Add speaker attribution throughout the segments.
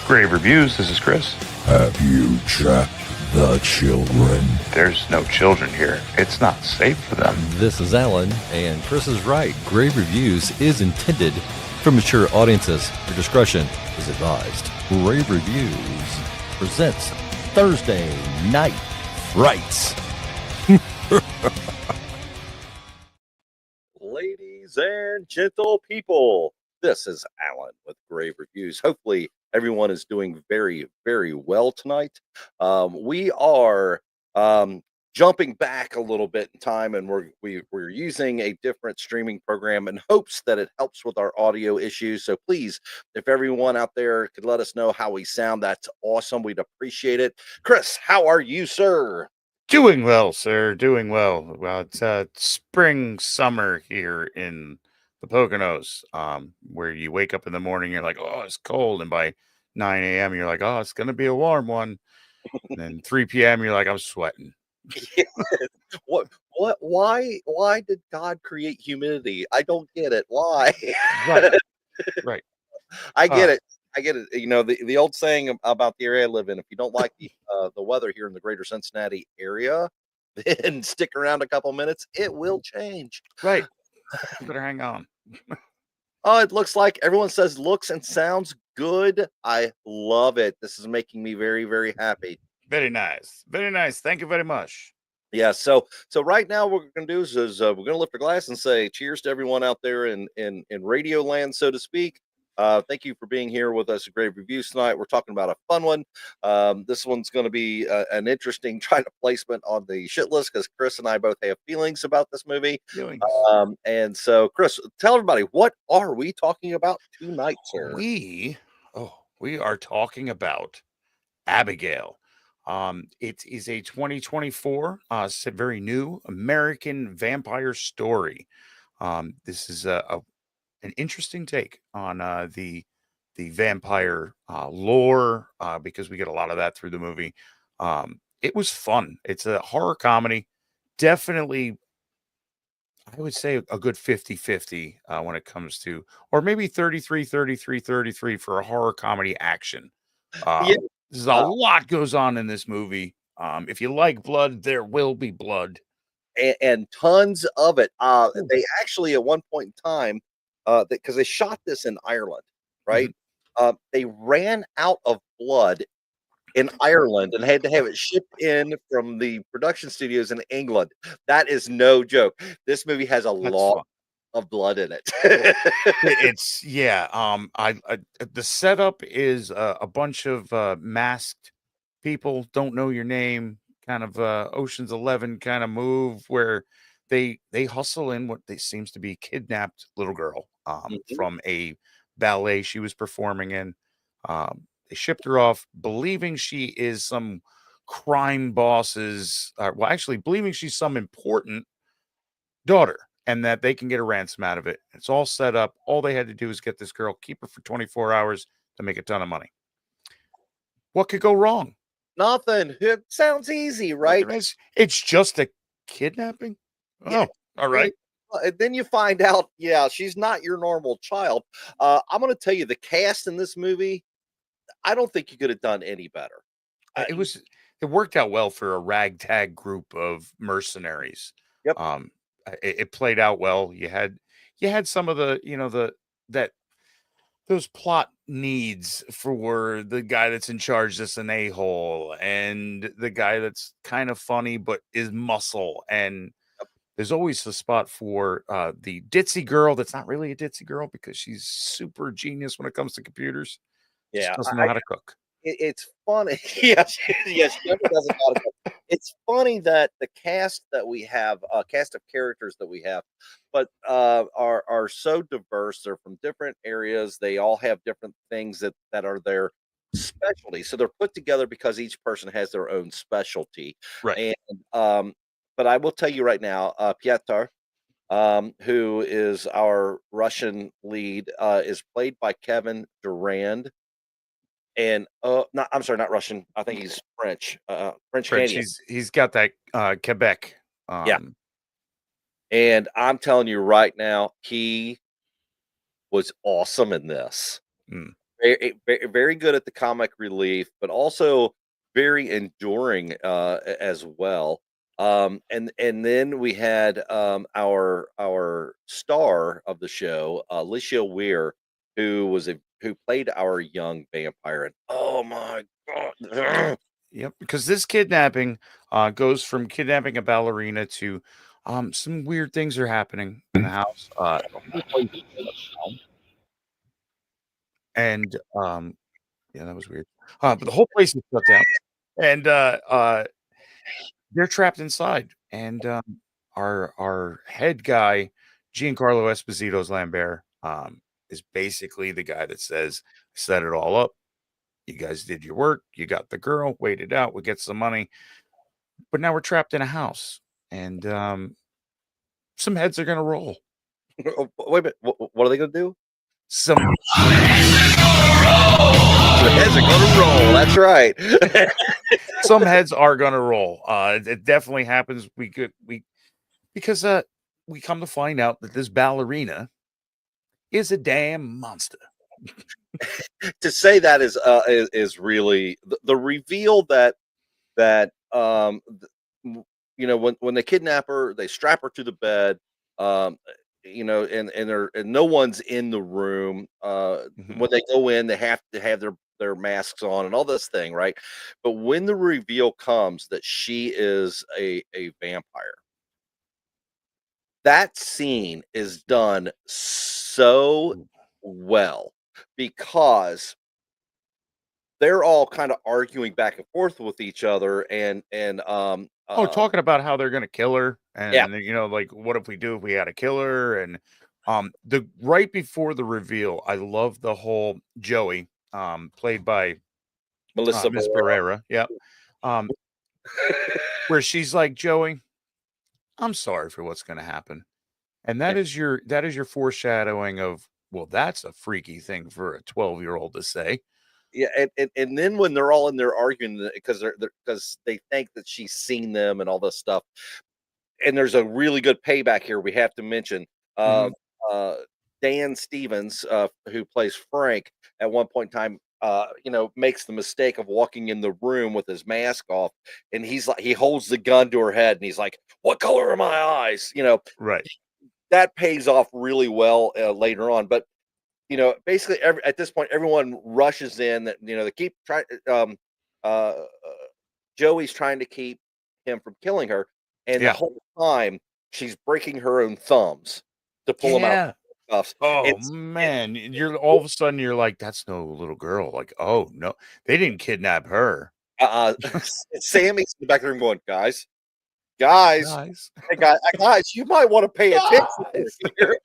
Speaker 1: Grave Reviews, this is Chris.
Speaker 2: Have you trapped the children?
Speaker 1: There's no children here. It's not safe for them.
Speaker 3: This is Alan, and Chris is right. Grave Reviews is intended for mature audiences. Your discretion is advised. Grave Reviews presents Thursday Night Frights.
Speaker 4: Ladies and gentle people, this is Alan with Grave Reviews. Hopefully everyone is doing very, very well tonight. We are jumping back a little bit in time, and we're using a different streaming program in hopes that it helps with our audio issues. So please, if everyone out there could let us know how we sound, that's awesome. We'd appreciate it. Chris, how are you, sir?
Speaker 1: Doing well, sir. Doing well. Well, it's spring, summer here in the Poconos, where you wake up in the morning, you're like, oh, it's cold. And by 9 a.m., you're like, oh, it's going to be a warm one. And then 3 p.m., you're like, I'm sweating.
Speaker 4: Why did God create humidity? I don't get it. Why?
Speaker 1: Right.
Speaker 4: I get it. You know, the old saying about the area I live in, if you don't like the weather here in the greater Cincinnati area, then stick around a couple minutes. It will change.
Speaker 1: Right. Better hang on.
Speaker 4: Oh, it looks like everyone says looks and sounds good. I love it. This is making me very, very happy.
Speaker 1: Very nice. Very nice. Thank you very much.
Speaker 4: Yeah, so right now what we're going to do is we're going to lift a glass and say cheers to everyone out there in radio land, so to speak. Thank you for being here with us at Grave Reviews tonight. We're talking about a fun one. This one's going to be an interesting kind of placement on the shit list because Chris and I both have feelings about this movie. And so, Chris, tell everybody, what are we talking about tonight, sir?
Speaker 1: We are talking about Abigail. It is a 2024, very new American vampire story. This is an interesting take on the vampire lore because we get a lot of that through the movie. It was fun. It's a horror comedy. Definitely, I would say a good 50-50 when it comes to, or maybe 33 for a horror comedy action. There's a lot goes on in this movie. If you like blood, there will be blood.
Speaker 4: And tons of it. They actually, at one point in time, because they shot this in Ireland, right? They ran out of blood in Ireland and had to have it shipped in from the production studios in England. That is no joke. This movie has a lot of blood in it.
Speaker 1: It's the setup is a bunch of masked people, don't know your name, kind of Ocean's 11 kind of move where they hustle in what they seems to be kidnapped little girl from a ballet she was performing in. They shipped her off believing she is some crime boss's believing she's some important daughter and that they can get a ransom out of it. It's all set up. All they had to do is get this girl, keep her for 24 hours to make a ton of money. What could go wrong?
Speaker 4: Nothing. It sounds easy, right?
Speaker 1: It's just a kidnapping.
Speaker 4: Yeah.
Speaker 1: Oh, all right.
Speaker 4: And then you find out, she's not your normal child. I'm going to tell you, the cast in this movie, I don't think you could have done any better.
Speaker 1: It worked out well for a ragtag group of mercenaries.
Speaker 4: Yep.
Speaker 1: It played out well. You had some of the those plot needs for the guy that's in charge that's an a-hole and the guy that's kind of funny but is muscle, and there's always a spot for the ditzy girl that's not really a ditzy girl because she's super genius when it comes to computers. She doesn't know how to cook.
Speaker 4: It's funny. Yes, she never does it. It's funny that the cast that we have, cast of characters that we have, but are so diverse. They're from different areas. They all have different things that are their specialty. So they're put together because each person has their own specialty.
Speaker 1: Right.
Speaker 4: And but I will tell you right now, Piotr, who is our Russian lead, is played by Kevin Durand. And I'm sorry, not Russian. I think he's French. French.
Speaker 1: He's got that Quebec.
Speaker 4: And I'm telling you right now, he was awesome in this. very good at the comic relief, but also very enduring as well. And then we had our star of the show, Alicia Weir, who played our young vampire. And oh my god,
Speaker 1: Yep, because this kidnapping goes from kidnapping a ballerina to some weird things are happening in the house. The whole place is shut down, and yeah, that was weird. But the whole place is shut down, and they're trapped inside. And our head guy, Giancarlo Esposito's Lambert, is basically the guy that says, "Set it all up. You guys did your work. You got the girl. Wait it out. We get some money." But now we're trapped in a house, and some heads are gonna roll.
Speaker 4: wait a minute, what are they gonna do?
Speaker 1: Some
Speaker 4: The heads are gonna roll. That's right.
Speaker 1: some heads are gonna roll. It definitely happens. We because we come to find out that this ballerina is a damn monster.
Speaker 4: To say that is really the reveal that when they kidnap her, they strap her to the bed, um and no one's in the room.
Speaker 1: Mhm.
Speaker 4: When they go in, they have to have their masks on and all this thing, right? But when the reveal comes that she is a vampire, that scene is done so well because they're all kind of arguing back and forth with each other,
Speaker 1: Oh, talking about how they're gonna kill her,
Speaker 4: yeah,
Speaker 1: and like, what if we do if we had to kill her? And the right before the reveal, I love the whole Joey, played by
Speaker 4: Melissa
Speaker 1: Ms.
Speaker 4: Barrera.
Speaker 1: Barrera, yeah, um, where she's like, Joey, I'm sorry for what's gonna happen. And that is your foreshadowing of, well, that's a freaky thing for a 12-year-old to say.
Speaker 4: Yeah, and then when they're all in there arguing because because they think that she's seen them and all this stuff, and there's a really good payback here we have to mention.
Speaker 1: Mhm.
Speaker 4: Um, uh, Dan Stevens, who plays Frank, at one point in time, makes the mistake of walking in the room with his mask off, and he holds the gun to her head, and he's like, "What color are my eyes?"
Speaker 1: Right.
Speaker 4: That pays off really well later on. But basically, at this point, everyone rushes in. That they keep trying. Joey's trying to keep him from killing her, and the
Speaker 1: Yeah.
Speaker 4: whole time she's breaking her own thumbs to pull them out
Speaker 1: Yeah.
Speaker 4: cuffs. And,
Speaker 1: Oh, man, you're all of a sudden, you're like, "That's no little girl." Like, "Oh, no. They didn't kidnap her."
Speaker 4: Sammy's in the back of the room going, guys,
Speaker 1: Guys.
Speaker 4: hey guys, you might want to pay attention
Speaker 1: Guys.
Speaker 4: here.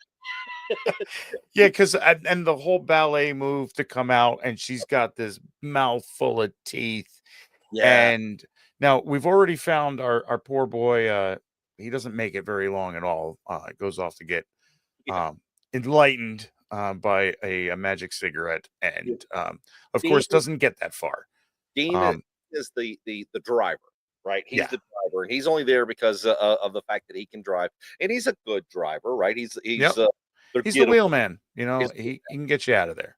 Speaker 1: Yeah, 'cause and the whole ballet move to come out, and she's got this mouth full of teeth.
Speaker 4: Yeah,
Speaker 1: And now we've already found our poor boy, he doesnn't make it very long at all. Goes off to get
Speaker 4: yeah.
Speaker 1: um, enlightened by a magic cigarette,
Speaker 4: Yeah.
Speaker 1: and of
Speaker 4: Dean
Speaker 1: course doesn't get that far.
Speaker 4: Dean
Speaker 1: Um,
Speaker 4: is the driver, right? He's
Speaker 1: yeah,
Speaker 4: the driver, and he's only there because of the fact that he can drive, and he's a good driver, right?
Speaker 1: yep,
Speaker 4: They're
Speaker 1: he's the
Speaker 4: gettable.
Speaker 1: wheelman. He can get you out of there.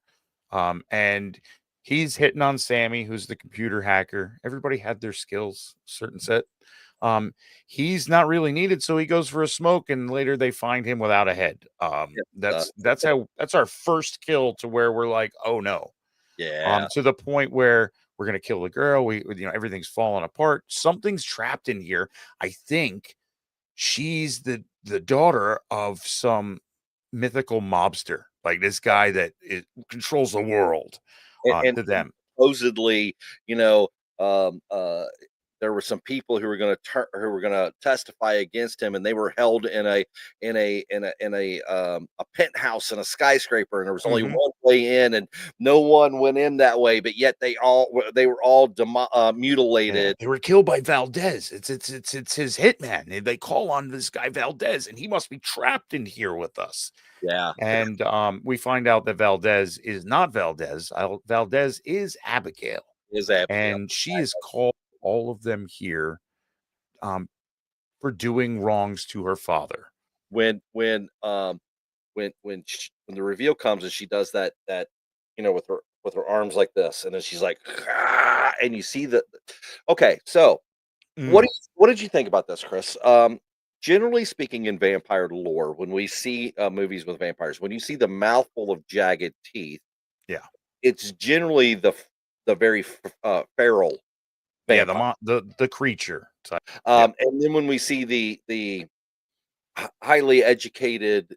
Speaker 1: And he's hitting on Sammy, who's the computer hacker. Everybody had their skills, certain set. Um, he's not really needed, so he goes for a smoke, and later they find him without a head.
Speaker 4: Uh,
Speaker 1: That's our first kill to where we're like, oh no.
Speaker 4: yeah,
Speaker 1: To the point where we're gonna kill the girl. Everything's falling apart. Something's trapped in here. I think she's the daughter of some mythical mobster, like this guy that controls the world.
Speaker 4: and
Speaker 1: To them,
Speaker 4: supposedly, you know, um, uh, there were some people who were gonna testify against him, and they were held in a penthouse in a skyscraper, and there was only
Speaker 1: hmm
Speaker 4: one way in, and no one went in that way, but yet they were all
Speaker 1: yeah,
Speaker 4: mutilated.
Speaker 1: they were killed by Valdez. It's his hitman. They call on this guy Valdez, and he must be trapped in here with us.
Speaker 4: Yeah,
Speaker 1: And we find out that Valdez is not Valdez. Valdez is Abigail,
Speaker 4: is Abigail.
Speaker 1: and she has called all of them here um, for doing wrongs to her father.
Speaker 4: When when um when the reveal comes and she does that with with her arms like this, and then she's like, "Ah," and you see the. Okay, so
Speaker 1: Mm,
Speaker 4: what did you think about this, Chris? Generally speaking, in vampire lore, when we see movies with vampires, when you see the mouthful of jagged teeth,
Speaker 1: yeah.
Speaker 4: it's generally the very feral
Speaker 1: Yeah,
Speaker 4: vampire.
Speaker 1: the creature type. Yeah,
Speaker 4: And then when we see the highly educated,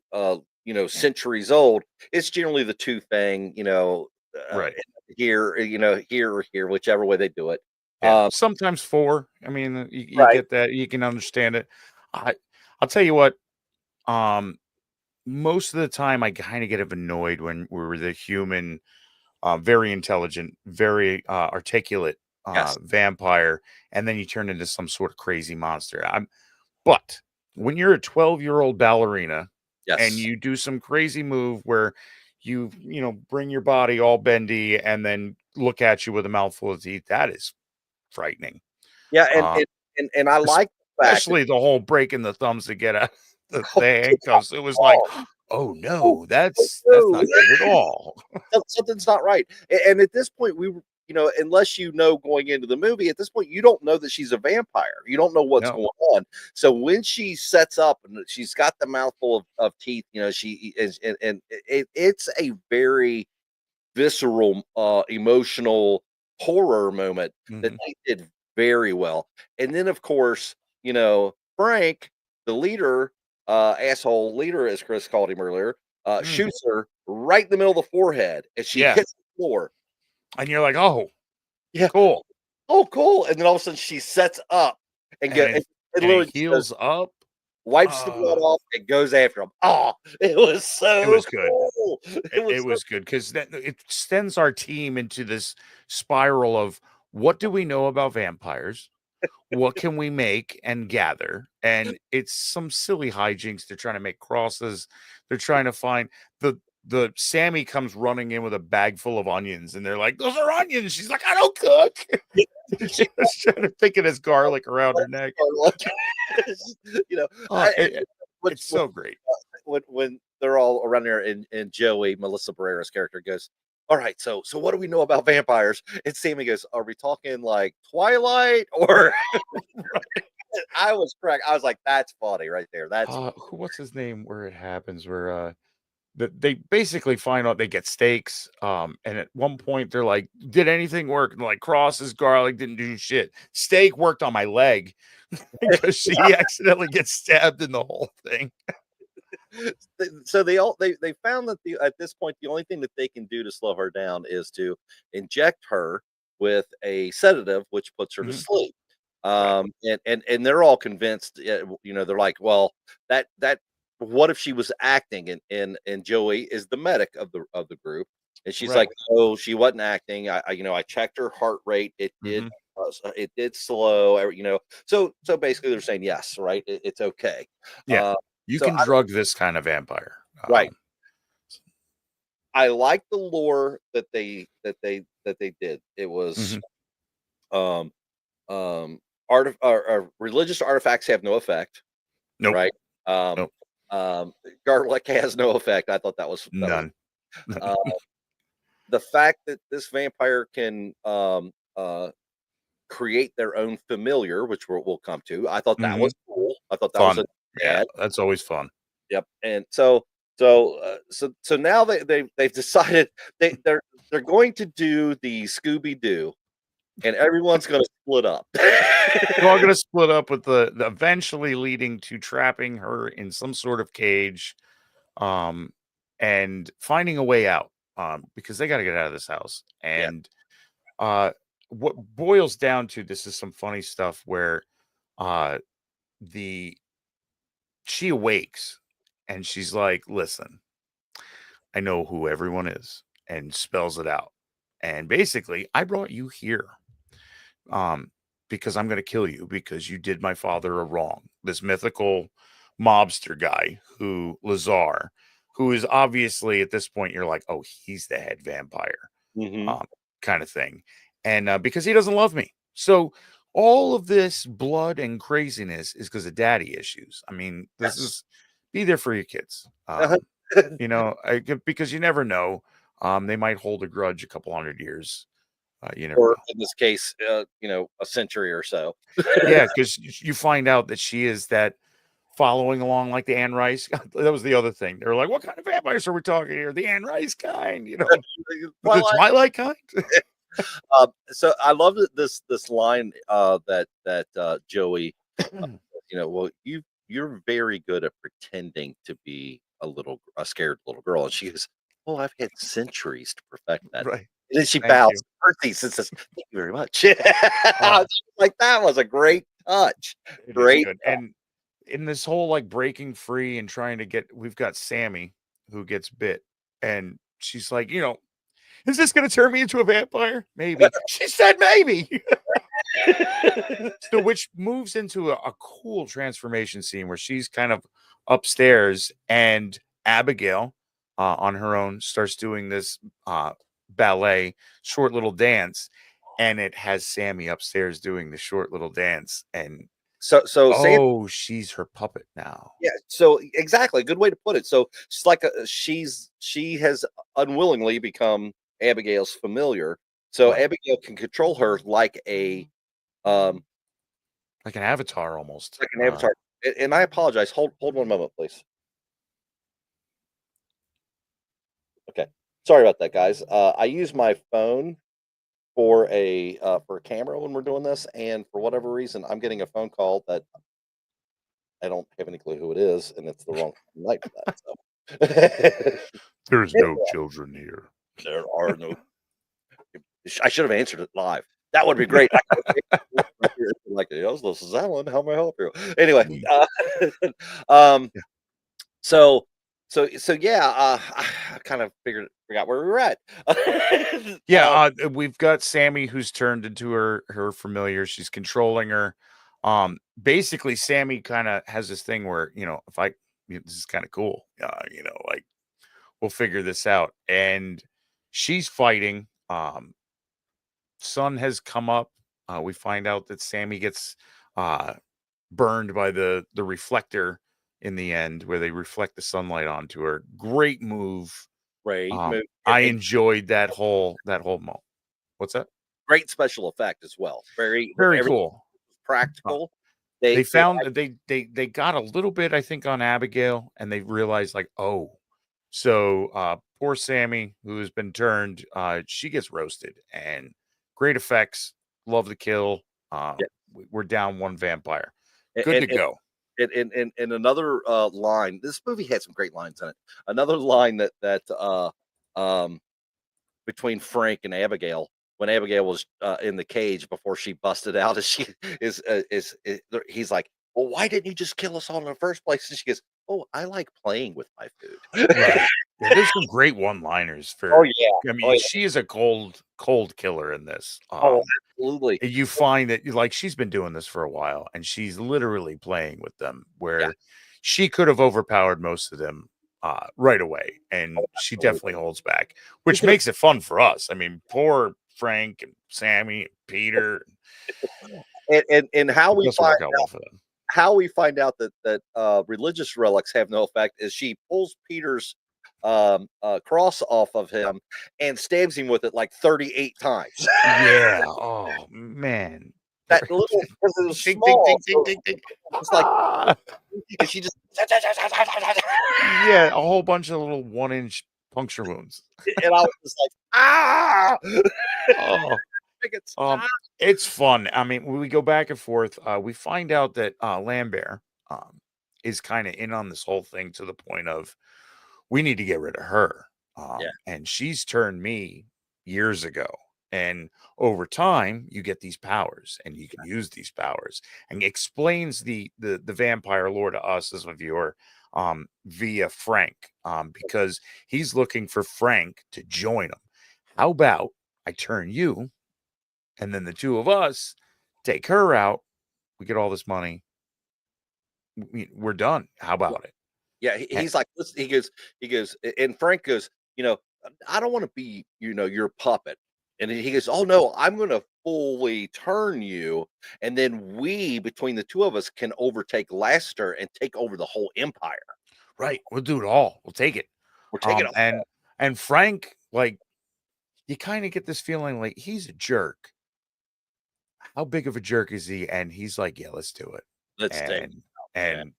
Speaker 4: centuries old, it's generally the two fang,
Speaker 1: right.
Speaker 4: here, here or here, whichever way they do it.
Speaker 1: Yeah,
Speaker 4: Um,
Speaker 1: sometimes 4. I mean, you
Speaker 4: right.
Speaker 1: get that, you can understand it. I I'll tell you what, um, most of the time I kinda get annoyed when we're the human, very intelligent, very, articulate,
Speaker 4: Yes.
Speaker 1: vampire, and then you turn into some sort of crazy monster. But when you're a 12-year-old ballerina and
Speaker 4: Yes.
Speaker 1: you do some crazy move where bring your body all bendy and then look at you with a mouthful of teeth, that is frightening.
Speaker 4: Yeah, and
Speaker 1: Uh,
Speaker 4: and and, and I like the fact that
Speaker 1: especially the whole breaking the thumbs to get out the
Speaker 4: oh,
Speaker 1: handcuffs. It was like,
Speaker 4: oh,
Speaker 1: "Oh,
Speaker 4: oh,
Speaker 1: no,
Speaker 4: oh,
Speaker 1: that's
Speaker 4: no.
Speaker 1: not good at all."
Speaker 4: Something's not right. And at this point, unless you know going into the movie, at this point, you don't know that she's a vampire. You don't know what's
Speaker 1: No.
Speaker 4: going on. So when she sets up and she's got the mouthful of teeth, she is, and it's a very visceral, emotional horror moment that
Speaker 1: Mhm.
Speaker 4: they did very well. And then, of course, Frank, the leader, asshole leader, as Chris called him earlier,
Speaker 1: Mm.
Speaker 4: shoots her right in the middle of the forehead, and she
Speaker 1: Yeah,
Speaker 4: hits the floor.
Speaker 1: and you're like, "Oh,
Speaker 4: Yeah.
Speaker 1: cool."
Speaker 4: Oh, cool. And then all of a sudden she sets up and
Speaker 1: And
Speaker 4: get
Speaker 1: it
Speaker 4: and
Speaker 1: and it
Speaker 4: literally just goes,
Speaker 1: heals up.
Speaker 4: wipes the blood
Speaker 1: Ah,
Speaker 4: off and goes after him. Oh, it was
Speaker 1: it
Speaker 4: so
Speaker 1: was good.
Speaker 4: cool. It
Speaker 1: It
Speaker 4: was so
Speaker 1: was good because that it sends our team into this spiral of what do we know about vampires? What can we make and gather? And it's some silly hijinks. They're trying to make crosses. They're trying to find the Sammy comes running in with a bag full of onions, and they're like, "Those are onions." She's like, "I don't cook." She was trying to think it as garlic around her neck.
Speaker 4: like, you know,
Speaker 1: Uh,
Speaker 4: I,
Speaker 1: it, it-
Speaker 4: when,
Speaker 1: it's so great.
Speaker 4: when they're all around there and Joey, Melissa Barrera's character goes, all right, so what do we know about vampires? And Sammy goes, are we talking like Twilight or I was correct. I was like, that's funny right there. That's
Speaker 1: What's his name? Where it happens? Where they basically find out they get steaks. And at one point they're like, "Did anything work?" And like crosses, garlic didn't do shit. Steak worked on my leg because she accidentally gets stabbed in the whole thing.
Speaker 4: so they found that at this point the only thing that they can do to slow her down is to inject her with a sedative which puts her to
Speaker 1: Mhm.
Speaker 4: sleep.
Speaker 1: Right.
Speaker 4: And they're all convinced, they're like, well, that what if she was acting, and Joey is the medic of the group, and she's like,
Speaker 1: Right.
Speaker 4: oh, she wasn't acting. I checked her heart rate,
Speaker 1: Mhm.
Speaker 4: it did slow, so basically they're saying yes, right, it's okay.
Speaker 1: Yeah.
Speaker 4: uh
Speaker 1: You
Speaker 4: so
Speaker 1: can drug this kind of vampire.
Speaker 4: Right. I like the lore that they did. It was,
Speaker 1: Mhm.
Speaker 4: um religious artifacts have no effect,
Speaker 1: Nope.
Speaker 4: right? Um
Speaker 1: Nope.
Speaker 4: Garlic has no effect. I thought that was
Speaker 1: None.
Speaker 4: uh the fact that this vampire can create their own familiar, which we'll come to. I thought that
Speaker 1: Mhm.
Speaker 4: was cool. I thought that was
Speaker 1: Fun.
Speaker 4: a
Speaker 1: Yeah,
Speaker 4: ad.
Speaker 1: that's always fun.
Speaker 4: Yep. And so now they've decided they're going to do the Scooby Doo, and everyone's going to split up.
Speaker 1: They're all gonna split up with the eventually leading to trapping her in some sort of cage, um, and finding a way out, because they gotta get out of this house.
Speaker 4: Yeah.
Speaker 1: And, uh, what boils down to this is some funny stuff where, uh, the she awakes and she's like, "Listen, I know who everyone is," and spells it out. And basically, "I brought you here, um, because I'm gonna kill you because you did my father a wrong." This mythical mobster guy who Lazar, who is obviously at this point you're like, "Oh, he's the head vampire,"
Speaker 4: Hmm.
Speaker 1: um, kind of thing. And because he doesn't love me. So all of this blood and craziness is because of daddy issues. I mean, this
Speaker 4: Yes.
Speaker 1: is be there for your kids.
Speaker 4: Uh-huh.
Speaker 1: Because you never know. they might hold a grudge a couple hundred years. You never
Speaker 4: Or
Speaker 1: know.
Speaker 4: in this case, a century or so.
Speaker 1: Yeah, because you find out that she is that following along like the Anne Rice. That was the other thing. They were like, "What kind of vampires are we talking here? The Anne Rice kind, the
Speaker 4: Twilight.
Speaker 1: Twilight kind."
Speaker 4: So I love that this line that Joey, well, you're very good at pretending to be a scared little girl, and she goes, "Oh, I've had centuries to perfect that."
Speaker 1: Right.
Speaker 4: And then she
Speaker 1: Thank
Speaker 4: bows
Speaker 1: you.
Speaker 4: curtsies and says, "Thank you very much." Like that was a great touch.
Speaker 1: It is
Speaker 4: Great.
Speaker 1: good. And in this whole like breaking free and trying to get, we've got Sammy who gets bit, and she's like, is this going to turn me into a vampire? Maybe. She said maybe. So, which moves into a cool transformation scene where she's kind of upstairs, and Abigail, on her own, starts doing this ballet, short little dance, and it has Sammy upstairs doing the short little dance, and
Speaker 4: So Sam,
Speaker 1: oh, she's her puppet now.
Speaker 4: yeah. So exactly, good way to put it. So it's like she has unwillingly become Abigail's familiar. So
Speaker 1: Right.
Speaker 4: Abigail can control her um
Speaker 1: Like an avatar almost.
Speaker 4: like an avatar. And I apologize. Hold one moment, please. Okay. Sorry about that, guys. I use my phone for a camera when we're doing this, and for whatever reason, I'm getting a phone call that I don't have any clue who it is, and it's the wrong night for that. So
Speaker 1: There's no children here.
Speaker 4: there are no. I should have answered it live. That would be great. I could have right here, like, yes, this is Alan. How may I help you? Anyway, um,
Speaker 1: Yeah.
Speaker 4: so yeah, I kind of forgot where we were at.
Speaker 1: Yeah, we've got Sammy who's turned into her familiar. She's controlling her. Basically, Sammy kind of has this thing where if this is kind of cool. Like we'll figure this out, and she's fighting. Sun has come up. We find out that Sammy gets burned by the reflector in the end, where they reflect the sunlight onto her. Great move.
Speaker 4: Great move,
Speaker 1: I
Speaker 4: and
Speaker 1: enjoyed that whole moment. What's that?
Speaker 4: great special effect as well.
Speaker 1: Very
Speaker 4: Everything
Speaker 1: cool.
Speaker 4: was practical.
Speaker 1: They
Speaker 4: They
Speaker 1: found they got a little bit, I think, on Abigail, and they realized like, oh, so poor Sammy, who has been turned, she gets roasted, and great effects. Love the kill.
Speaker 4: yeah,
Speaker 1: We're down one vampire.
Speaker 4: and
Speaker 1: Good to
Speaker 4: and
Speaker 1: go.
Speaker 4: and another line. This movie had some great lines in it. Another line that um between Frank and Abigail, when Abigail was in the cage before she busted out, is she is he's like, well, why didn't you just kill us all in the first place? And she goes, oh, I like playing with my food.
Speaker 1: Right. Yeah, there's some great one-liners
Speaker 4: Oh
Speaker 1: for.
Speaker 4: yeah,
Speaker 1: I
Speaker 4: oh
Speaker 1: mean,
Speaker 4: yeah,
Speaker 1: she is a cold killer in this.
Speaker 4: oh absolutely,
Speaker 1: You find that like she's been doing this for a while, and she's literally playing with them
Speaker 4: yeah,
Speaker 1: where she could have overpowered most of them right away, and
Speaker 4: oh
Speaker 1: she
Speaker 4: absolutely.
Speaker 1: definitely holds back,
Speaker 4: She
Speaker 1: which
Speaker 4: could have,
Speaker 1: makes it fun for us. I mean, poor Frank and Sammy and Peter.
Speaker 4: and how
Speaker 1: It
Speaker 4: we
Speaker 1: doesn't
Speaker 4: find
Speaker 1: work out well for them.
Speaker 4: out that religious relics have no effect is she pulls Peter's cross off of him and stabs him with it like 38 times.
Speaker 1: Yeah. Oh man.
Speaker 4: That little, because it was
Speaker 1: Ding, ding,
Speaker 4: small,
Speaker 1: ding, ding,
Speaker 4: so
Speaker 1: ding, ding.
Speaker 4: it's like,
Speaker 1: Ah!
Speaker 4: and she just,
Speaker 1: Yeah, a whole bunch of little 1-inch puncture wounds.
Speaker 4: and I was just like, ah,
Speaker 1: Oh.
Speaker 4: make it
Speaker 1: Um,
Speaker 4: stop.
Speaker 1: it's fun. I mean, when we go back and forth, we find out that Lambert is kind of in on this whole thing to the point of we need to get rid of her.
Speaker 4: Yeah,
Speaker 1: And she's turned me years ago. And over time, you get these powers, and you can use these powers, and explains the vampire lore to us as a viewer via Frank, because he's looking for Frank to join him. How about I turn you? And then the two of us take her out. We get all this money. We're done. How
Speaker 4: yeah,
Speaker 1: about it?
Speaker 4: yeah.
Speaker 1: Eh,
Speaker 4: He's like, listen, and Frank goes, I don't want to be, your puppet. And he goes, oh no, I'm going to fully turn you, and then we, between the two of us, can overtake Leicester and take over the whole empire.
Speaker 1: Right. We'll do it all. We'll take it.
Speaker 4: We're taking it.
Speaker 1: And Frank like you kind of get this feeling like he's a jerk. How big of a jerk is he? And he's like, yeah, let's do it.
Speaker 4: Let's take
Speaker 1: And
Speaker 4: yeah.
Speaker 1: and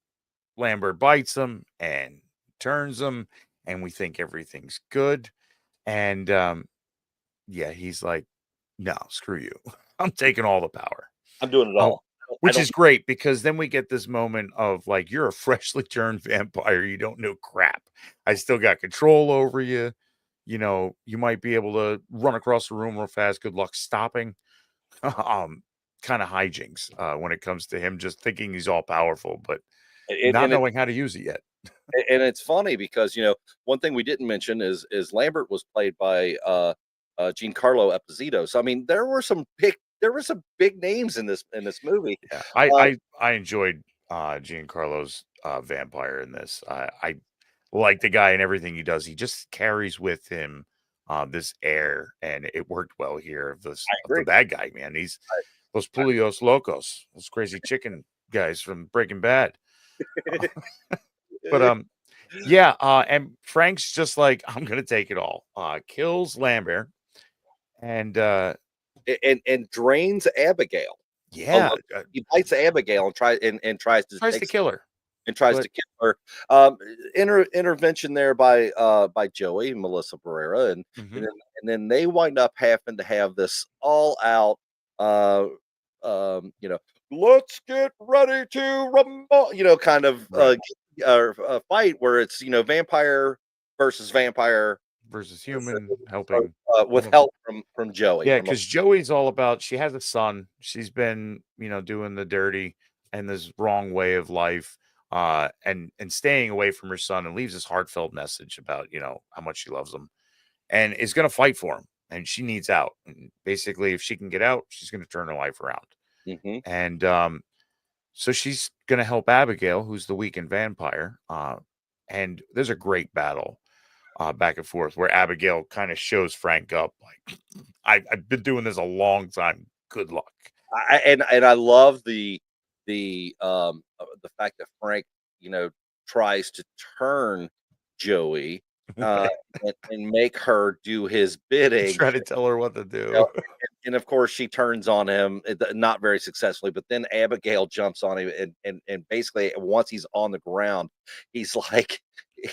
Speaker 1: Lambert bites him and turns him, and we think everything's good. And yeah, he's like, no, screw you. I'm taking all the power.
Speaker 4: I'm doing it
Speaker 1: Oh,
Speaker 4: all. I
Speaker 1: which
Speaker 4: don't
Speaker 1: is great because then we get this moment of like, you're a freshly turned vampire. You don't know crap. I still got control over you. You know, you might be able to run across the room real fast. Good luck stopping. um, kind of hijinks when it comes to him just thinking he's all powerful, but not
Speaker 4: and it
Speaker 1: knowing how to use it yet.
Speaker 4: and it's funny because one thing we didn't mention is Lambert was played by Giancarlo Esposito. So I mean there were some big names in this movie.
Speaker 1: Yeah,
Speaker 4: Uh,
Speaker 1: I enjoyed Giancarlo's vampire in this. I like the guy and everything he does. He just carries with him this air, and it worked well here of this
Speaker 4: I
Speaker 1: of the
Speaker 4: agree.
Speaker 1: bad guy, man. He's those Pulios Locos, those crazy chicken guys from Breaking Bad. Uh, but yeah, and Frank's just like, I'm gonna take it all. Kills Lambert, and
Speaker 4: And drains Abigail. A
Speaker 1: yeah,
Speaker 4: little- He bites Abigail and tries to
Speaker 1: tries to
Speaker 4: take
Speaker 1: kill her.
Speaker 4: and tries
Speaker 1: But
Speaker 4: to kill her. Intervention there by Joey Melissa Barrera,
Speaker 1: mhm,
Speaker 4: and then they wind up having to have this all out, uh, you know, let's get ready to rumble, kind of
Speaker 1: right,
Speaker 4: fight where it's vampire versus vampire
Speaker 1: versus human helping
Speaker 4: with
Speaker 1: woman.
Speaker 4: help from Joey
Speaker 1: Yeah,
Speaker 4: from
Speaker 1: because Joey's all about she has a son. She's been, doing the dirty and this wrong way of life, and staying away from her son and leaves this heartfelt message about, how much she loves him and is gonna fight for him. And she needs out. And basically, if she can get out, she's gonna turn her life around.
Speaker 4: hmm
Speaker 1: And so she's gonna help Abigail, who's the weakened vampire. And there's a great battle back and forth where Abigail kind of shows Frank up like, I've been doing this a long time. Good luck.
Speaker 4: and I love the fact that Frank, tries to turn Joey, uh, and make her do his bidding.
Speaker 1: Try to tell her what to
Speaker 4: You know,
Speaker 1: do.
Speaker 4: and of course, she turns on him, not very successfully. But then Abigail jumps on him, and basically, once he's on the ground, he's like,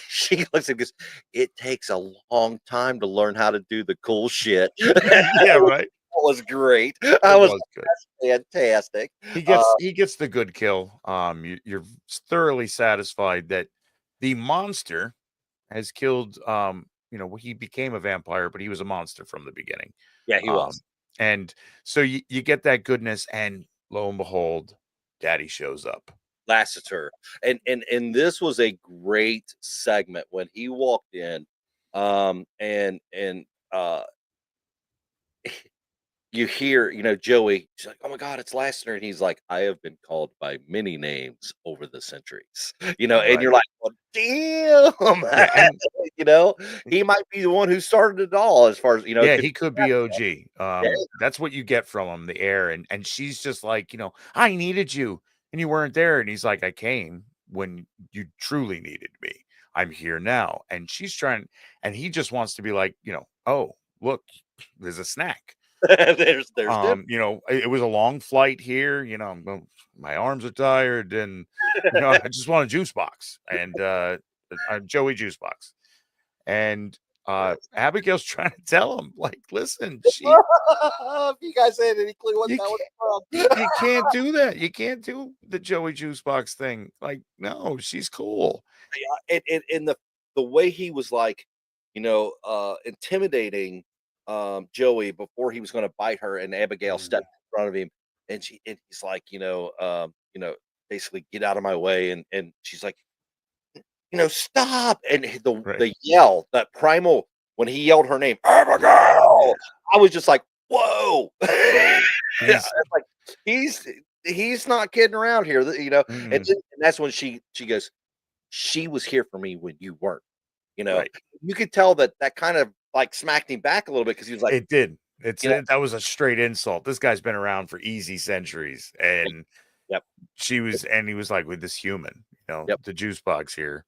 Speaker 4: she looks at this. It takes a long time to learn how to do the cool shit.
Speaker 1: Yeah, right.
Speaker 4: That was great. I
Speaker 1: It
Speaker 4: was
Speaker 1: was good.
Speaker 4: fantastic.
Speaker 1: He
Speaker 4: Uh,
Speaker 1: gets the good kill. You're thoroughly satisfied that the monster has killed. He became a vampire, but he was a monster from the beginning.
Speaker 4: yeah, he
Speaker 1: Um,
Speaker 4: was.
Speaker 1: and so you get that goodness, and lo and behold, Daddy shows up.
Speaker 4: Lassiter. And this was a great segment when he walked in. And you hear, Joey, she's like, "Oh my god, it's Lassiter." And he's like, "I have been called by many names over the centuries." And you're
Speaker 1: Right.
Speaker 4: like, well, damn,
Speaker 1: Yeah, and
Speaker 4: you know, he might be the one who started it all as far as it
Speaker 1: yeah,
Speaker 4: could
Speaker 1: he could be OG.
Speaker 4: yeah.
Speaker 1: That's what you get from him, the air, and she's just like, I needed you, and you weren't there, and he's like, I came when you truly needed me. I'm here now, and she's trying, and he just wants to be like, oh, look, there's a snack.
Speaker 4: There's different.
Speaker 1: It was a long flight here. My arms are tired, and I just want a juice box and a Joey juice box. And Abigail's trying to tell him, like, listen,
Speaker 4: If you guys had any clue what
Speaker 1: you
Speaker 4: that was
Speaker 1: can't,
Speaker 4: from.
Speaker 1: you can't do that. You can't do the Joey juice box thing. Like, no, she's cool.
Speaker 4: And the way he was like, intimidating Joey before he was going to bite her, and Abigail
Speaker 1: Mhm.
Speaker 4: stepped in front of him, and he's like, basically get out of my way, and she's like, stop, and
Speaker 1: Right.
Speaker 4: the yell, that primal when he yelled her name,
Speaker 1: Yeah,
Speaker 4: Abigail,
Speaker 1: man.
Speaker 4: I was just like, whoa.
Speaker 1: Right.
Speaker 4: Yeah,
Speaker 1: He's
Speaker 4: it's like he's not kidding around here,
Speaker 1: mm,
Speaker 4: and that's when she goes, she was here for me when you weren't. You know,
Speaker 1: right.
Speaker 4: you could tell that kind of like smacked him back a little bit because he was like,
Speaker 1: It did.
Speaker 4: you know,
Speaker 1: That was a straight insult. This guy's been around for easy centuries, and
Speaker 4: yep,
Speaker 1: and he was like, with this human,
Speaker 4: yep.
Speaker 1: the juice box here,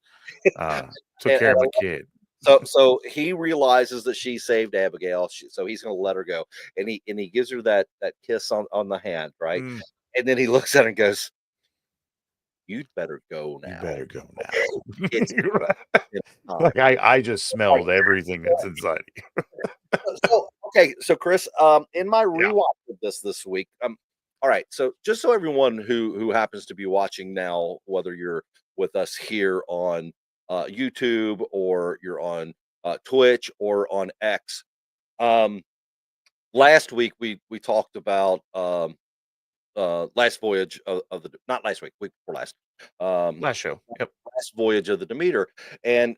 Speaker 1: took
Speaker 4: And
Speaker 1: care of my kid.
Speaker 4: So he realizes that she saved Abigail, so he's going to let her go, and he gives her that kiss on the hand, right?
Speaker 1: Mm,
Speaker 4: And then he looks at her and goes, "You'd better go
Speaker 1: you
Speaker 4: now.
Speaker 1: better go now.
Speaker 4: It's
Speaker 1: You're right.
Speaker 4: it's time."
Speaker 1: Like I just
Speaker 4: Like,
Speaker 1: smelled everything that's inside of you.
Speaker 4: so okay, so Chris, in my
Speaker 1: Yeah.
Speaker 4: rewatch of this week, all right, so just so everyone who happens to be watching now, whether you're with us here on YouTube or you're on Twitch or on X, um, last week we talked about last voyage of the not last week before last, um,
Speaker 1: Last show. Yep.
Speaker 4: last voyage of the Demeter, and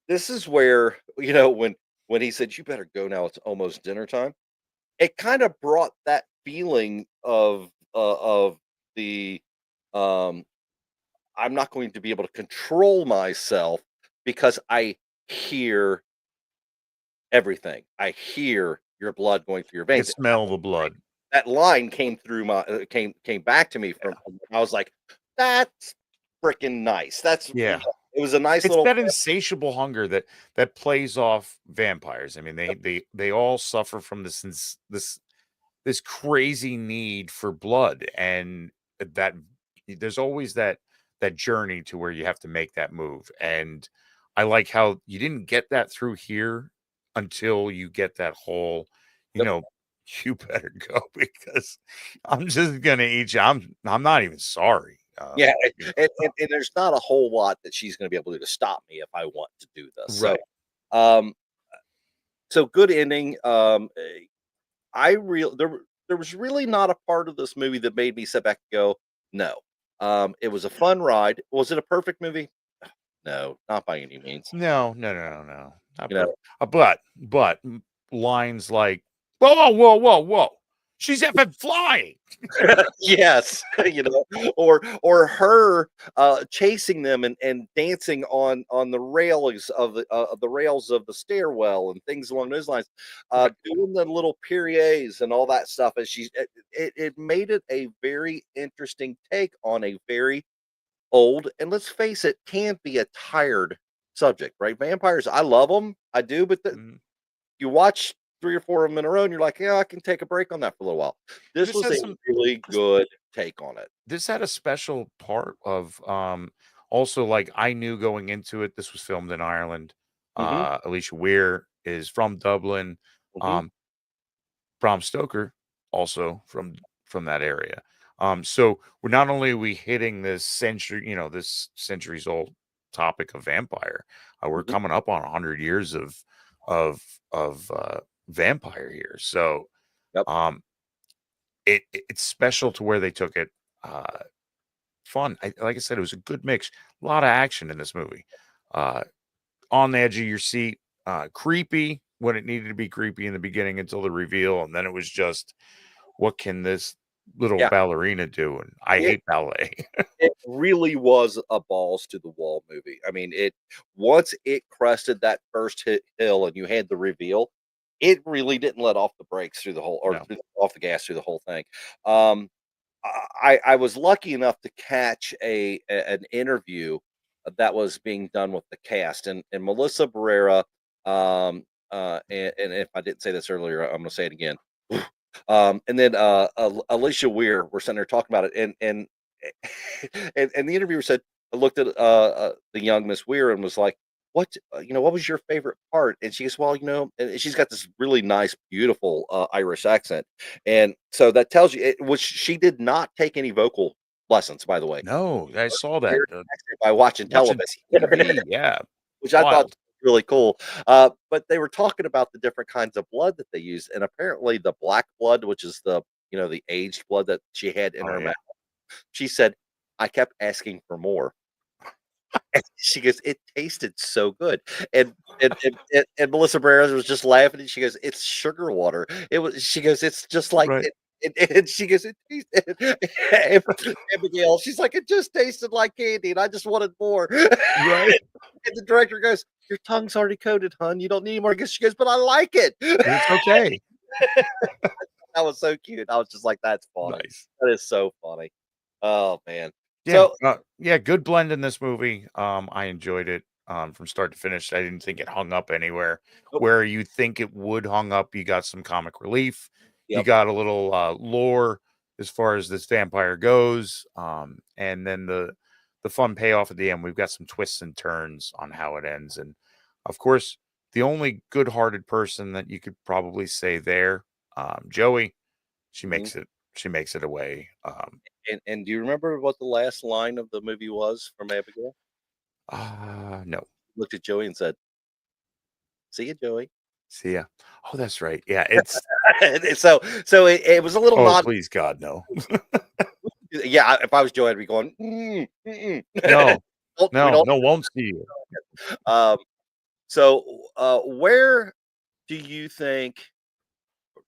Speaker 4: this is where when he said, "You better go now, it's almost dinner time." It kind of brought that feeling of the um I'm not going to be able to control myself because I hear everything. I hear your blood going through your
Speaker 1: I can
Speaker 4: veins.
Speaker 1: smell the blood.
Speaker 4: That line came through my came back to me
Speaker 1: Yeah.
Speaker 4: from I was like, that's freaking nice.
Speaker 1: Yeah.
Speaker 4: It was a nice
Speaker 1: It's
Speaker 4: little
Speaker 1: that insatiable hunger that plays off vampires. I mean, they all suffer from this crazy need for blood, and that there's always that journey to where you have to make that move. And I like how you didn't get that through here until you get that whole, you
Speaker 4: Yep.
Speaker 1: know, you better go because I'm just gonna eat you. I'm not even sorry.
Speaker 4: Yeah,
Speaker 1: You know,
Speaker 4: and there's not a whole lot that she's gonna be able to do to stop me if I want to do this. So,
Speaker 1: right.
Speaker 4: um, so good ending. I real there was really not a part of this movie that made me sit back and go, "No." It was a fun ride. Was it a perfect movie? No, not by any means.
Speaker 1: No, no, no, no, no. Not
Speaker 4: You know,
Speaker 1: perfect. But lines like, whoa, whoa, whoa, whoa, whoa. She's effing flying.
Speaker 4: yes, or her chasing them and dancing on the railings of the rails of the stairwell and things along those lines,
Speaker 1: Right.
Speaker 4: doing the little perriers and all that stuff. And it made it a very interesting take on a very old, and let's face it, can be a tired subject, right? Vampires, I love them, I do, but
Speaker 1: Mhm.
Speaker 4: you watch 3 or 4 of them in a row and you're like, "Yeah, I can take a break on that for a little while." This
Speaker 1: This
Speaker 4: was
Speaker 1: has
Speaker 4: a
Speaker 1: some
Speaker 4: really
Speaker 1: this
Speaker 4: good take on it.
Speaker 1: this had a special part of also, like, I knew going into it, this was filmed in Ireland.
Speaker 4: Mhm,
Speaker 1: Alicia Weir is from Dublin.
Speaker 4: mhm,
Speaker 1: Um, Bram Stoker also from that area. So we're not only are we hitting this century, this centuries old topic of vampire, we're
Speaker 4: mhm,
Speaker 1: coming up on 100 years of vampire here. So
Speaker 4: yep,
Speaker 1: um, it's special to where they took it. Uh, Fun. Like I said, it was a good mix. A lot of action in this movie. Uh, on the edge of your seat. Creepy when it needed to be creepy in the beginning until the reveal, and then it was just, what can this little
Speaker 4: yeah,
Speaker 1: ballerina do? And I
Speaker 4: it
Speaker 1: hate ballet.
Speaker 4: it really was a balls to the wall movie. I mean, it once it crested that first hill and you had the reveal, it really didn't let off the brakes through the whole or
Speaker 1: No,
Speaker 4: off the gas through the whole thing. Um, I was lucky enough to catch an interview that was being done with the cast and Melissa Barrera, and if I didn't say this earlier, I'm gonna say it again. And then Alicia Weir were sitting there talking about it, and the interviewer said, I looked at the young Miss Weir and was like, "What what was your favorite part?" And she goes, "Well, and she's got this really nice, beautiful Irish accent, and so that tells you which she did not take any vocal lessons, by the way,
Speaker 1: no, I saw that
Speaker 4: by watching
Speaker 1: watching
Speaker 4: television,
Speaker 1: TV. Yeah,
Speaker 4: which I thought
Speaker 1: wild.
Speaker 4: was really cool. But they were talking about the different kinds of blood that they use, and apparently the black blood, which is the aged blood that she had in
Speaker 1: Oh
Speaker 4: her
Speaker 1: yeah,
Speaker 4: mouth. She said, "I kept asking for more." And she goes, "It tasted so good." And Melissa Barrera was just laughing, and she goes, "It's sugar water." It was she goes, "It's just like
Speaker 1: right,
Speaker 4: it," and she goes, "It tasted." And Abigail, she's like, "It just tasted like candy, and I just wanted more."
Speaker 1: right.
Speaker 4: And the director goes, "Your tongue's already coated, hon. You don't need any more." She goes, "But I like it."
Speaker 1: It's okay.
Speaker 4: That was so cute. I was just like, "That's funny.
Speaker 1: Nice.
Speaker 4: That is so funny." Oh, man.
Speaker 1: Yeah,
Speaker 4: So
Speaker 1: yeah. Good blend in this movie. I enjoyed it. from start to finish. I didn't think it hung up anywhere.
Speaker 4: Nope.
Speaker 1: Where you think it would hung up, you got some comic relief. You
Speaker 4: Yep.
Speaker 1: got a little lore as far as this vampire goes, and then the fun payoff at the end. We've got some twists and turns on how it ends, and of course, the only good-hearted person that you could probably say there, Joey. She
Speaker 4: Mhm.
Speaker 1: makes it. She makes it away.
Speaker 4: And do you remember what the last line of the movie was from Abigail?
Speaker 1: No.
Speaker 4: Looked at Joey and said, "See you, Joey."
Speaker 1: See ya. Oh, that's right. Yeah, it's
Speaker 4: And so it was a little
Speaker 1: oh,
Speaker 4: nod.
Speaker 1: please God, no.
Speaker 4: Yeah, if I was Joey, I'd be going,
Speaker 1: No.
Speaker 4: we
Speaker 1: No,
Speaker 4: don't.
Speaker 1: no, won't see you.
Speaker 4: Um, so where do you think?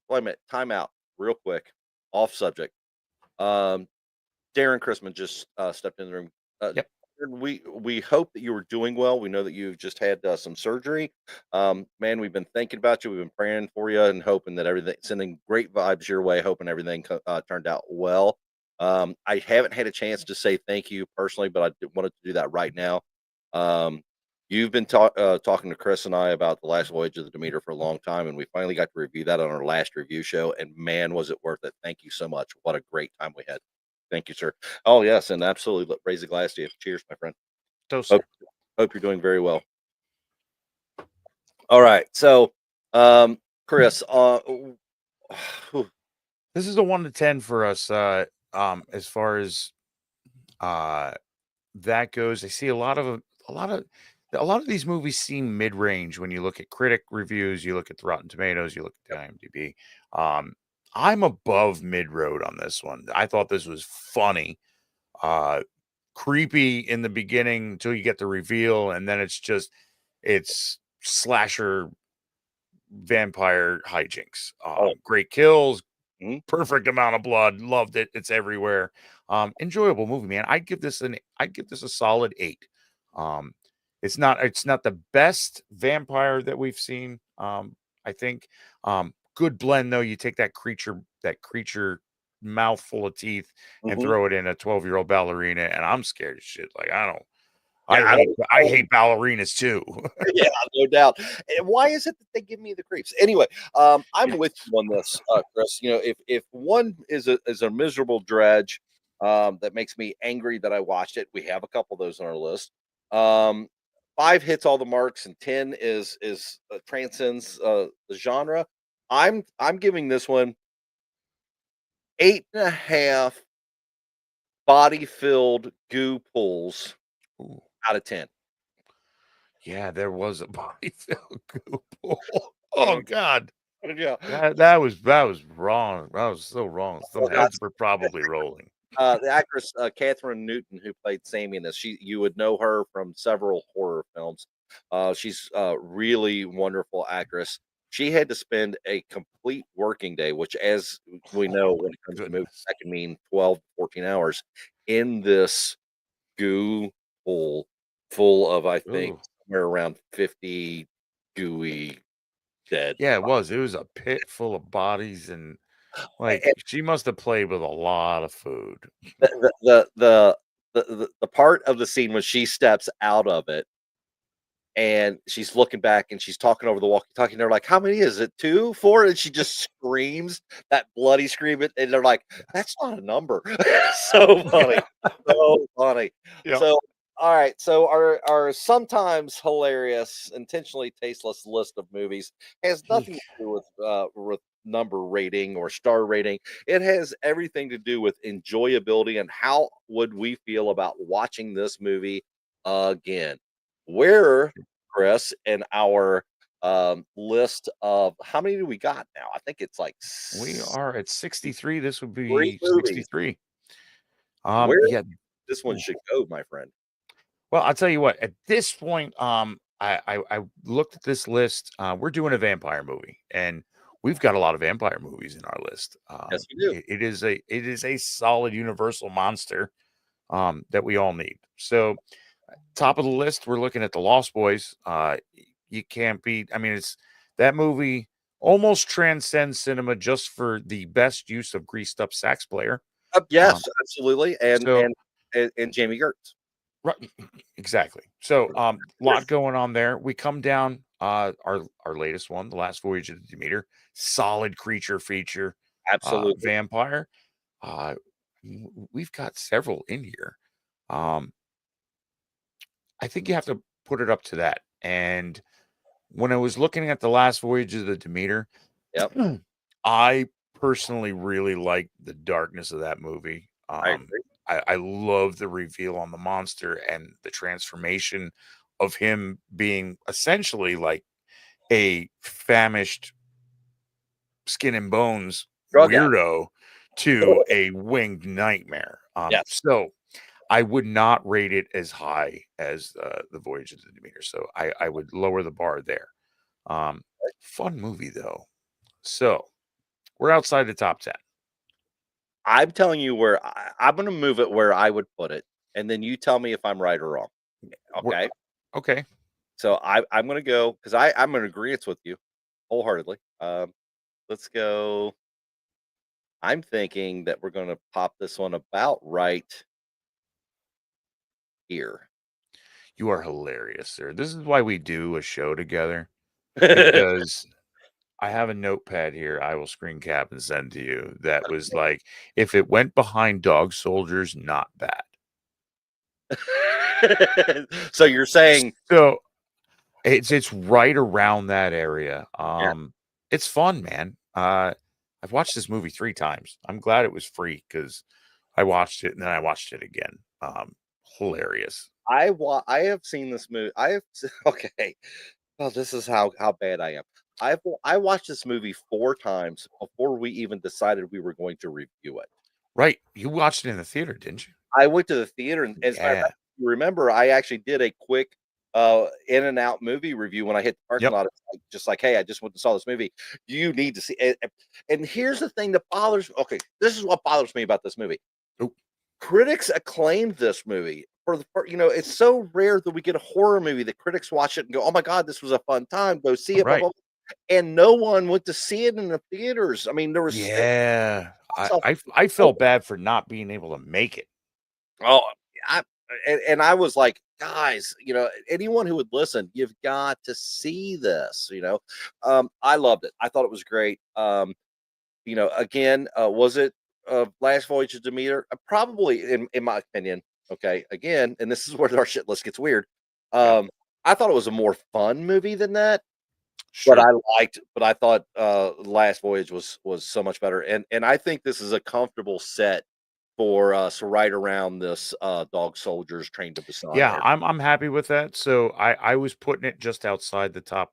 Speaker 4: Wait a minute, time out, real quick, off subject. Um, Darren Chrisman just stepped in the room. Uh,
Speaker 1: Yep.
Speaker 4: we hope that you are doing well. We know that you've just had some surgery. Man, we've been thinking about you. We've been praying for you and hoping that everything, sending great vibes your way. Hoping everything turned out well. I haven't had a chance to say thank you personally, but wanted to do that right now. Um, you've been talking to Chris and I about the last voyage of the Demeter for a long time, and we finally got to review that on our last review show. And man, was it worth it! Thank you so much. What a great time we had. Thank you, sir. Oh, yes, and absolutely, raise a glass to you. Cheers, my friend. Hope
Speaker 1: Toaster.
Speaker 4: hope you're doing very well. All right, so, Chris,
Speaker 1: This is a 1 to 10 for us, as far as, uh, that goes. I see a lot of a lot of these movies seem mid-range when you look at critic reviews, you look at the Rotten Tomatoes, you look at the IMDb. Um, I'm above mid-road on this one. I thought this was funny. Uh, Creepy in the beginning until you get the reveal, and then it's slasher vampire hijinks.
Speaker 4: oh,
Speaker 1: Great kills,
Speaker 4: mhm,
Speaker 1: perfect amount of blood. Loved it. It's everywhere. Enjoyable movie, man. I'd give this a solid 8. Um, it's not the best vampire that we've seen. I think good blend though. You take that creature mouthful of teeth and
Speaker 4: mhm.
Speaker 1: throw it in a 12-year-old ballerina, and I'm scared as shit. Like
Speaker 4: Yeah,
Speaker 1: I hate ballerinas too.
Speaker 4: yeah, no doubt. And why is it that they give me the creeps? Anyway, I'm
Speaker 1: Yeah.
Speaker 4: with you on this, Chris. You know, if one is a miserable dredge, that makes me angry that I watched it. We have a couple of those on our list. Um, 5 hits all the marks, and 10 is transcends the genre. I'm giving this one 8.5 body filled goo pools
Speaker 1: Ooh.
Speaker 4: out of 10.
Speaker 1: Yeah, there was a body filled goop hole. Oh
Speaker 4: Mm,
Speaker 1: God.
Speaker 4: yeah.
Speaker 1: That was wrong. That was so wrong. Some
Speaker 4: Well,
Speaker 1: heads were probably rolling.
Speaker 4: the actress Catherine Newton, who played Sammy in this, you would know her from several horror films. She's a really wonderful actress. She had to spend a complete working day, which, as we
Speaker 1: Oh
Speaker 4: know,
Speaker 1: my
Speaker 4: when it comes to movies,
Speaker 1: goodness.
Speaker 4: that can mean 12 to 14 hours in this goo hole full of, I think,
Speaker 1: Ooh.
Speaker 4: somewhere around 50 gooey dead.
Speaker 1: Yeah, it was. It was a pit full of bodies and like she must have played with a lot of food.
Speaker 4: The part of the scene when she steps out of it and she's looking back and she's talking over the walkie-talkie, and they're like, "How many is it? 2, 4?" And she just screams that bloody scream, and they're like, "That's not a number." So funny, so funny.
Speaker 1: Yeah.
Speaker 4: So, all right, so our sometimes hilarious, intentionally tasteless list of movies has nothing to
Speaker 1: Eek.
Speaker 4: do with number rating or star rating. It has everything to do with enjoyability and how would we feel about watching this movie again. Where, Chris, in our list of how many do we got now? I think it's like
Speaker 1: We are at 63. This would
Speaker 4: 3
Speaker 1: be
Speaker 4: movies.
Speaker 1: 63.
Speaker 4: Where
Speaker 1: Yeah.
Speaker 4: this one
Speaker 1: Ooh.
Speaker 4: should go, my friend.
Speaker 1: Well, I'll tell you what, at this point, I looked at this list. We're doing a vampire movie, and we've got a lot of vampire movies in our list.
Speaker 4: Yes, we do.
Speaker 1: It is a solid universal monster that we all need. So, top of the list, we're looking at the Lost Boys. You can't beat. I mean, it's that movie almost transcends cinema just for the best use of greased up sax player.
Speaker 4: Yes,
Speaker 1: Um,
Speaker 4: absolutely,
Speaker 1: so
Speaker 4: and Jamie Gertz.
Speaker 1: Right, exactly. So, lot going on there. We come down, our latest one, The Last Voyage of the Demeter, solid creature feature,
Speaker 4: Absolutely.
Speaker 1: vampire. Uh, we've got several in here. Um, I think you have to put it up to that. And when I was looking at The Last Voyage of the Demeter,
Speaker 4: Yep.
Speaker 1: I personally really like the darkness of that movie.
Speaker 4: I agree.
Speaker 1: I love the reveal on the monster and the transformation of him being essentially like a famished skin and bones
Speaker 4: Drug addict.
Speaker 1: weirdo to a winged nightmare.
Speaker 4: Yes.
Speaker 1: So I would not rate it as high as the Voyage of the Demeter. So I would lower the bar there. Um, fun movie though. So we're outside the top 10.
Speaker 4: I'm telling you where I'm going to move it where I would put it, and then you tell me if I'm right or wrong.
Speaker 1: We're,
Speaker 4: Okay.
Speaker 1: okay.
Speaker 4: So I'm going to go because I'm in agreement with you wholeheartedly. Let's go. I'm thinking that we're going to pop this one about right here.
Speaker 1: You are hilarious, sir. This is why we do a show together because I have a notepad here I will screen cap and send to you that was like, if it went behind dog soldiers, not bad.
Speaker 4: So you're saying,
Speaker 1: So it's right around that area.
Speaker 4: yeah,
Speaker 1: It's fun, man. I've watched this movie 3 times. I'm glad it was free because I watched it and then I watched it again. Hilarious.
Speaker 4: I have seen this movie. Okay. Oh, this is how bad I am. I watched this movie 4 times before we even decided we were going to review it.
Speaker 1: Right. You watched it in the theater, didn't you?
Speaker 4: I went to the theater, and as a matter of
Speaker 1: Yeah.
Speaker 4: fact, if you remember, I actually did a quick, in and out movie review when I hit the parking
Speaker 1: Yep.
Speaker 4: lot. It's like just like, "Hey, I just went and saw this movie. You need to see it." And here's the thing that bothers okay, this is what bothers me about this movie.
Speaker 1: Oh,
Speaker 4: Critics acclaimed this movie for it's so rare that we get a horror movie that critics watch it and go, "Oh my god, this was a fun time. Go see it." Blah,
Speaker 1: right.
Speaker 4: blah, blah. And no one went to see it in the theaters. I mean, there was
Speaker 1: Yeah. I,
Speaker 4: so
Speaker 1: I I felt bad for not being able to make it.
Speaker 4: oh, I and I was like, "Guys, anyone who would listen, you've got to see this," you know? I loved it. I thought it was great. Again, was it, Last Voyage of Demeter? Probably in my opinion, okay, again, and this is where our shit list gets weird.
Speaker 1: Yeah.
Speaker 4: Um, I thought it was a more fun movie than that, but
Speaker 1: Sure.
Speaker 4: I thought, Last Voyage was so much better, and I think this is a comfortable set for us right around this, Dog Soldiers Train to Busan
Speaker 1: Yeah,
Speaker 4: area.
Speaker 1: I'm happy with that. So I was putting it just outside the top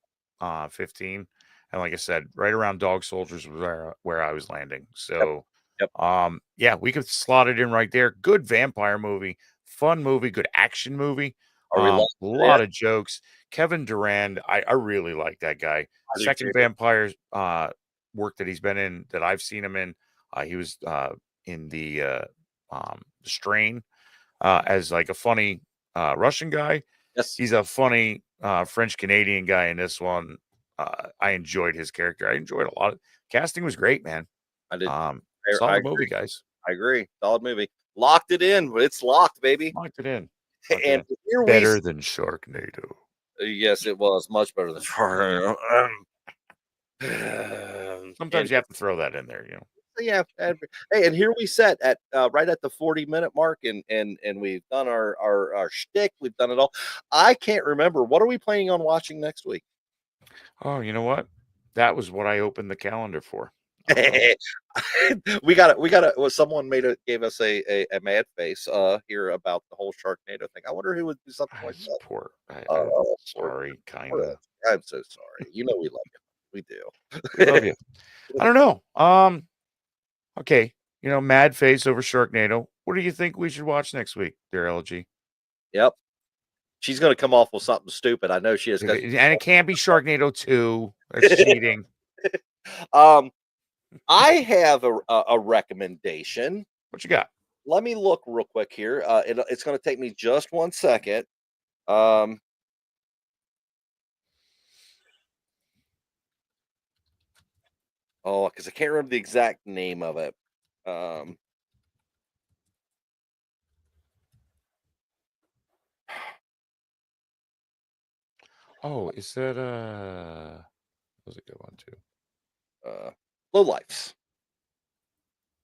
Speaker 1: 15. And like I said, right around Dog Soldiers was where I was landing.
Speaker 4: Yep,
Speaker 1: So
Speaker 4: yep.
Speaker 1: yeah, we could slot it in right there. Good vampire movie, fun movie, good action movie.
Speaker 4: Are we
Speaker 1: A
Speaker 4: locked it in?
Speaker 1: lot of jokes. Kevin Durand, I really like that guy.
Speaker 4: I do too.
Speaker 1: Second vampire work that he's been in that I've seen him in. He was in the Strain as like a funny Russian guy.
Speaker 4: Yes,
Speaker 1: He's a funny French Canadian guy in this one. I enjoyed his character. I enjoyed a lot. Casting was great, man.
Speaker 4: I did. I
Speaker 1: Solid movie,
Speaker 4: agree.
Speaker 1: guys.
Speaker 4: I agree. Solid movie. Locked it in. It's locked, baby.
Speaker 1: Locked it in. Locked it
Speaker 4: And
Speaker 1: in.
Speaker 4: here we
Speaker 1: Better than Sharknado.
Speaker 4: yes, it was much better than
Speaker 1: Sometimes
Speaker 4: and
Speaker 1: you have to throw that in there,
Speaker 4: yeah, hey, and here we sat at right at the 40-minute mark, and we've done our shtick. We've done it all. I can't remember. What are we planning on watching next week?
Speaker 1: Oh, you know what? That was what I opened the calendar for. Um,
Speaker 4: We got well, someone gave us a mad face here about the whole Sharknado thing. I wonder who would do something like
Speaker 1: it's
Speaker 4: that.
Speaker 1: poor. I'm
Speaker 4: Oh,
Speaker 1: sorry,
Speaker 4: poor
Speaker 1: kinda.
Speaker 4: I'm so sorry. You know we love you. We
Speaker 1: We
Speaker 4: do.
Speaker 1: love you. I don't know. Okay. Mad Face over Sharknado. What do you think we should watch next week, dear LG?
Speaker 4: Yep. She's gonna come off with something stupid. I know she is. 'Cause
Speaker 1: And it can't be Sharknado 2. That's cheating.
Speaker 4: um, I have a recommendation.
Speaker 1: What you got?
Speaker 4: Let me look real quick here. It's gonna take me just 1 second. Um, because I can't remember the exact name of it. Um,
Speaker 1: Oh, is that what's a good one too?
Speaker 4: Low Lifes.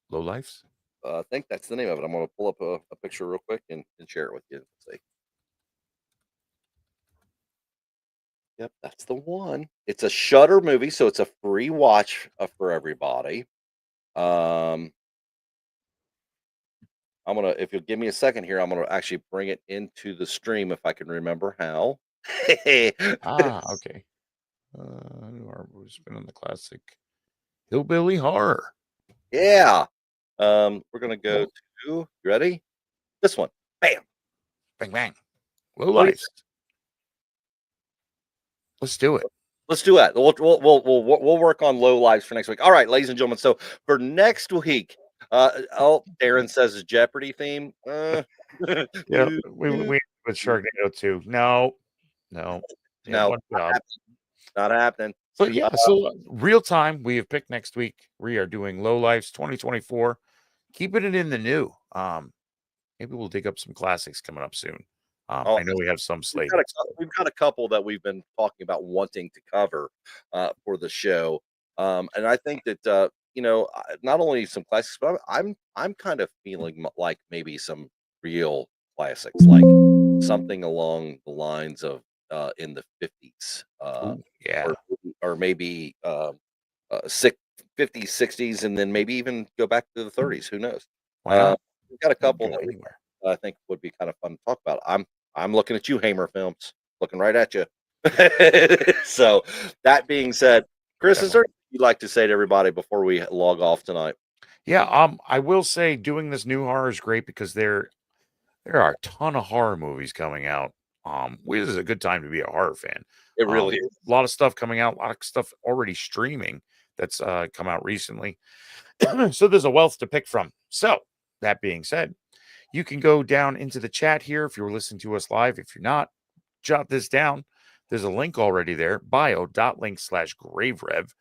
Speaker 1: Low Lives?
Speaker 4: I think that's the name of it. I'm going to pull up a picture real quick and share it with you. Let's see. Yep, that's the one. It's a Shutter movie, so it's a free watch for everybody. Um, I'm gonna, if you'll give me a second here, I'm gonna actually bring it into the stream if I can remember how.
Speaker 1: Ah, okay. New horror movies been on the classic hillbilly horror.
Speaker 4: Yeah. We're gonna go
Speaker 1: Well,
Speaker 4: to, you ready? This one. Bam.
Speaker 1: bang bang. Low
Speaker 4: What do you
Speaker 1: Lives. Let's do it.
Speaker 4: Let's do it. We'll work on low lives for next week. All right, ladies and gentlemen. So for next week, Darren says a Jeopardy theme.
Speaker 1: Yeah, we with Sharknado too. No, no. Yeah,
Speaker 4: No,
Speaker 1: one job.
Speaker 4: not happening.
Speaker 1: But yeah, so real time, we have picked next week. We are doing Low Lives 2024. Keeping it in the new. Maybe we'll dig up some classics coming up soon.
Speaker 4: Oh,
Speaker 1: I know we have some
Speaker 4: we've
Speaker 1: slated.
Speaker 4: got we've got a couple that we've been talking about wanting to cover for the show, and I think that not only some classics, but I'm kind of feeling like maybe some real classics, like something along the lines of in the 50s,
Speaker 1: Ooh, yeah.
Speaker 4: or maybe six, 50s, 60s, and then maybe even go back to the 30s. Who knows?
Speaker 1: Why
Speaker 4: Uh,
Speaker 1: not?
Speaker 4: we've got a
Speaker 1: We can
Speaker 4: couple
Speaker 1: go
Speaker 4: that
Speaker 1: anywhere.
Speaker 4: I think would be kind of fun to talk about. I'm looking at you, Hamer Films, looking right at you. So that being said, Chris, is there
Speaker 1: Definitely.
Speaker 4: anything you'd like to say to everybody before we log off tonight?
Speaker 1: Yeah, I will say doing this new horror is great because there are a ton of horror movies coming out. This is a good time to be a horror fan.
Speaker 4: It really is.
Speaker 1: A lot of stuff coming out, a lot of stuff already streaming that's come out recently. So there's a wealth to pick from. So that being said, you can go down into the chat here if you're listening to us live. If you're not, jot this down. There's a link already there, bio.link/graverev.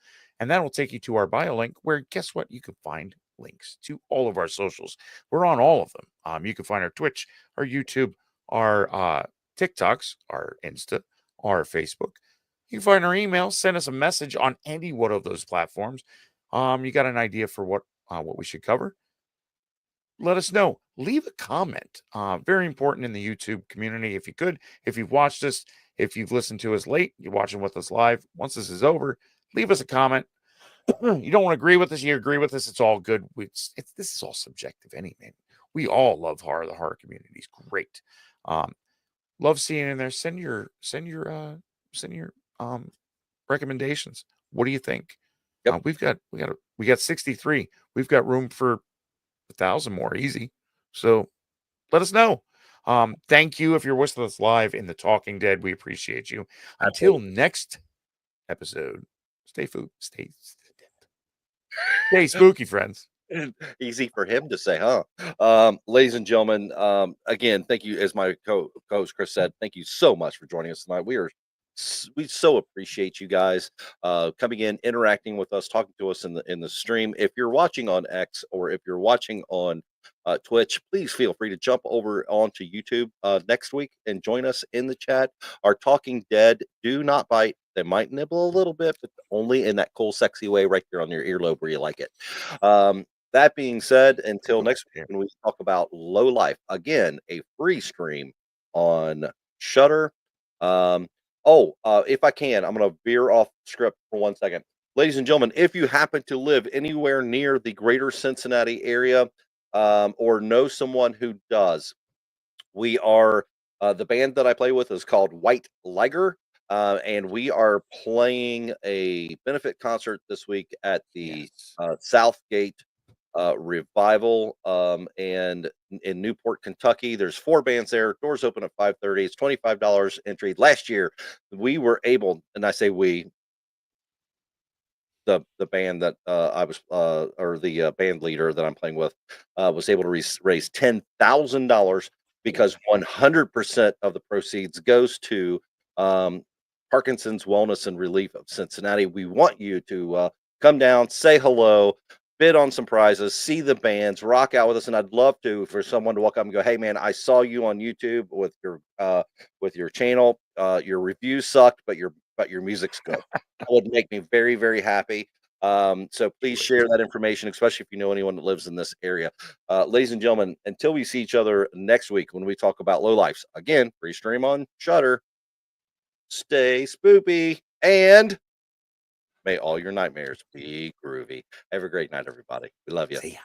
Speaker 1: And that will take you to our bio link where guess what? You can find links to all of our socials. We're on all of them. You can find our Twitch, our YouTube, our TikToks, our Insta, our Facebook. You can find our email, send us a message on any one of those platforms. You got an idea for what we should cover? Let us know. Leave a comment. Very important in the YouTube community. If you could, if you've watched us, if you've listened to us late, you're watching with us live. Once this is over, leave us a comment. You don't want to agree with us, you agree with us. It's all good. This is all subjective anyway. We all love horror. The horror community is great. Um, love seeing in there. Send your recommendations. What do you think?
Speaker 4: Yep.
Speaker 1: We got 63. We've got room for 1,000 more easy. So let us know. Thank you if you're with us live in the Talking Dead. We appreciate you. Until
Speaker 4: Absolutely.
Speaker 1: next episode, stay spooky, friends.
Speaker 4: Easy for him to say, huh? Ladies and gentlemen, again, thank you, as my co-host Chris said, thank you so much for joining us tonight. We so appreciate you guys coming in, interacting with us, talking to us in the stream. If you're watching on X or if you're watching on Twitch, please feel free to jump over onto YouTube next week and join us in the chat. Our Talking Dead do not bite. They might nibble a little bit, but only in that cool, sexy way right there on your earlobe where you like it. That being said, until next week, when we talk about Low Life, again, a free stream on Shutter. If I can, I'm going to veer off script for 1 second. Ladies and gentlemen, if you happen to live anywhere near the greater Cincinnati area or know someone who does, we are the band that I play with is called White Liger. And we are playing a benefit concert this week at the
Speaker 1: Yes.
Speaker 4: Southgate Revival and in Newport, Kentucky. There's 4 bands there. Doors open at 5:30. It's $25 entry. Last year, we were able, and I say we, the band that I was or the band leader that I'm playing with was able to raise $10,000 because 100% of the proceeds goes to um, Parkinson's Wellness and Relief of Cincinnati. We want you to come down, say hello. bid on some prizes, see the bands, rock out with us, and I'd love to for someone to walk up and go, "Hey, man, I saw you on YouTube with your channel. Your reviews sucked, but your music's good." That would make me very, very happy. So please share that information, especially if you know anyone that lives in this area. Ladies and gentlemen, until we see each other next week when we talk about low lifes, again, free stream on Shutter. Stay spoopy and may all your nightmares be groovy. Have a great night, everybody. We love you.
Speaker 1: See ya.